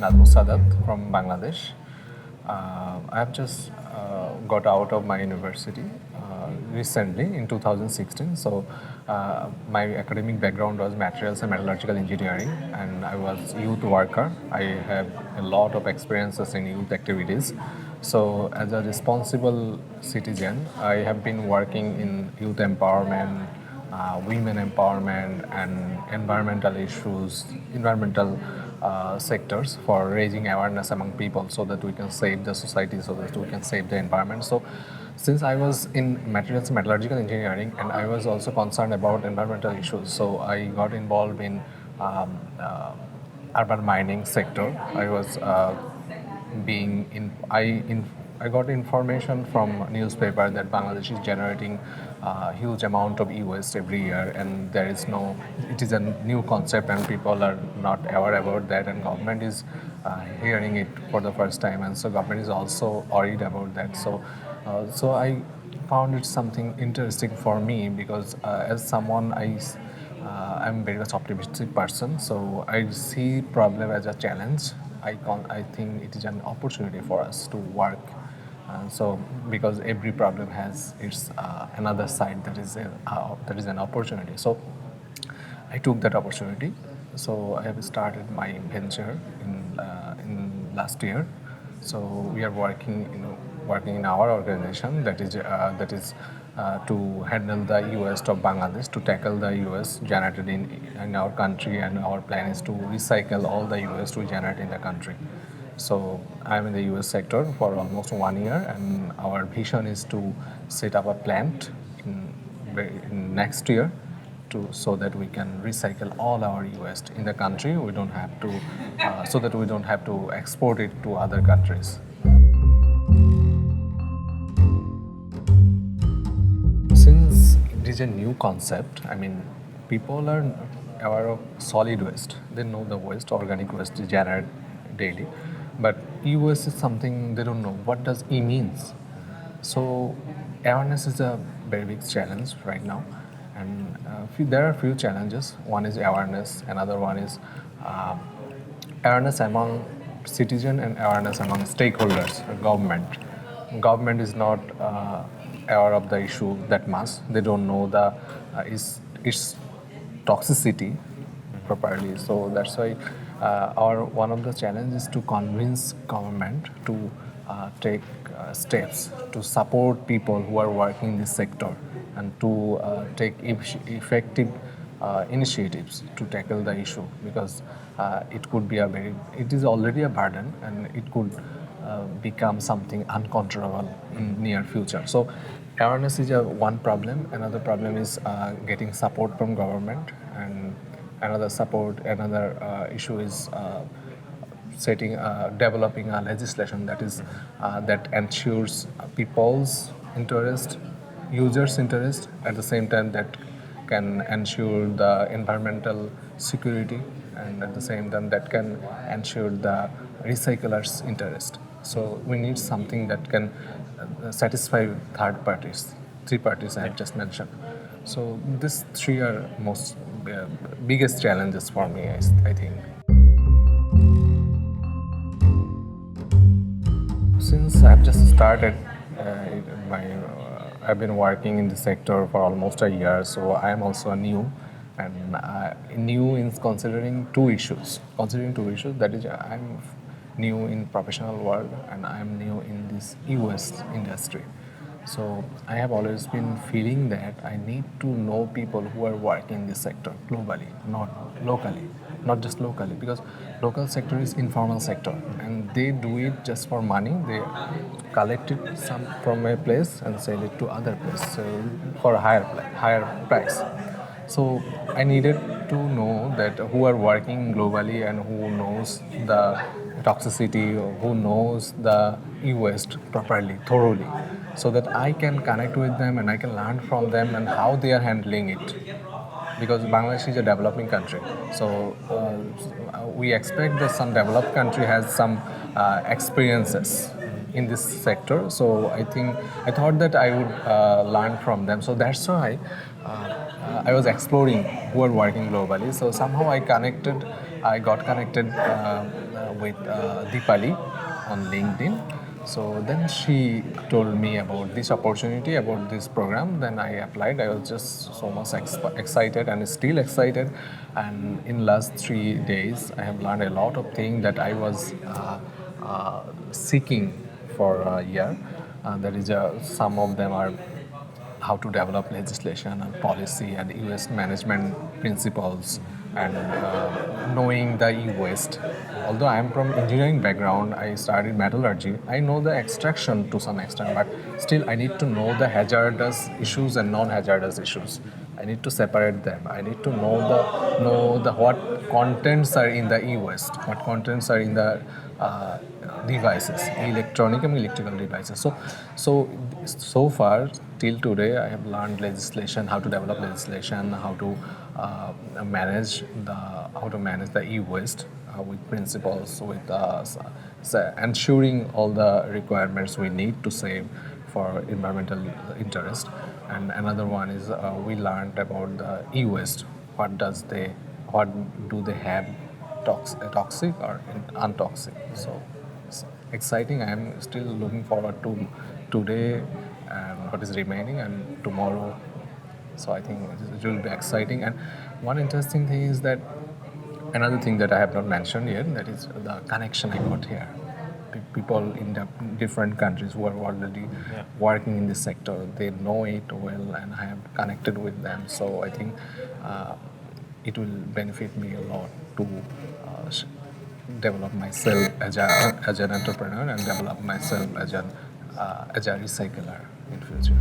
Nazmus Sadat from Bangladesh. I have just got out of my university recently in 2016. So my academic background was materials and metallurgical engineering, and I was youth worker. I have a lot of experiences in youth activities. So as a responsible citizen, I have been working in youth empowerment, women empowerment, and environmental issues, environmental sectors for raising awareness among people so that we can save the society, so that we can save the environment. So, since I was in materials and metallurgical engineering and I was also concerned about environmental issues, so I got involved in urban mining sector. I was being in I got information from newspaper that Bangladesh is generating huge amount of e-waste every year, and there is no. It is a new concept, and people are not aware about that, and government is hearing it for the first time, and so government is also worried about that. So I found it something interesting for me because as someone I'm very much optimistic person, so I see problem as a challenge. I think it is an opportunity for us to work. So because every problem has its another side that is an opportunity. So I took that opportunity. So I have started my venture in last year. So we are working in our organization that is to handle the e-waste of Bangladesh, to tackle the e-waste generated in our country, and our plan is to recycle all the e-waste we generate in the country. So I'm in the US sector for almost 1 year, and our vision is to set up a plant in next year so that we can recycle all our e-waste in the country. We don't have to, so that we don't have to export it to other countries. Since it is a new concept, I mean, people are aware of solid waste. They know the waste, organic waste is generated daily, but e-waste is something they don't know. What does E means? So awareness is a very big challenge right now, and there are few challenges. One is awareness. Another one is uh, awareness among citizen and awareness among stakeholders, government. Government is not aware of the issue that much. They don't know the its toxicity properly. So that's why our one of the challenges is to convince government to take steps to support people who are working in this sector, and to take effective initiatives to tackle the issue, because it is already a burden, and it could become something uncontrollable in near future. So awareness is one problem. Another problem is getting support from government, and another issue is developing a legislation that ensures people's interest, users' interest, at the same time that can ensure the environmental security, and at the same time that can ensure the recyclers' interest. So we need something that can satisfy third parties, three parties I have just mentioned. So these three are most biggest challenges for me, I think. Since I've just started I've been working in the sector for almost a year, so I am also a new, and new in Considering two issues, that is, I'm new in professional world, and I'm new in this US industry. So I have always been feeling that I need to know people who are working in this sector globally, not locally, not just locally, because local sector is informal sector, and they do it just for money. They collect it some from a place and sell it to other place, so for a higher price. So I needed to know that who are working globally and who knows the toxicity, or who knows the e-waste properly, thoroughly, so that I can connect with them and I can learn from them and how they are handling it. Because Bangladesh is a developing country, so we expect that some developed country has some experiences in this sector. So I thought that I would learn from them. So that's why I was exploring who are working globally. So somehow I got connected with Deepali on LinkedIn. So then she told me about this opportunity, about this program. Then I applied. I was just so much excited and still excited. And in last 3 days, I have learned a lot of things that I was seeking for a year. There is some of them are how to develop legislation and policy and e-waste management principles and knowing the e-waste. Although I am from engineering background, I studied metallurgy. I know the extraction to some extent, but still I need to know the hazardous issues and non-hazardous issues. I need to separate them. I need to know the what contents are in the e-waste, what contents are in the uh, devices, electronic and electrical devices. So far till today, I have learned legislation, how to develop legislation, how to manage the e-waste with principles, with ensuring all the requirements we need to save for environmental interest. And another one is we learned about the e-waste. What do they have toxic or untoxic? So it's exciting. I am still looking forward to today and what is remaining and tomorrow. So I think it will be exciting. And one interesting thing is that another thing that I have not mentioned yet, that is the connection I got here. People in the different countries who are already working in this sector, they know it well, and I have connected with them. So I think it will benefit me a lot to develop myself as an entrepreneur and develop myself as a recycler in future.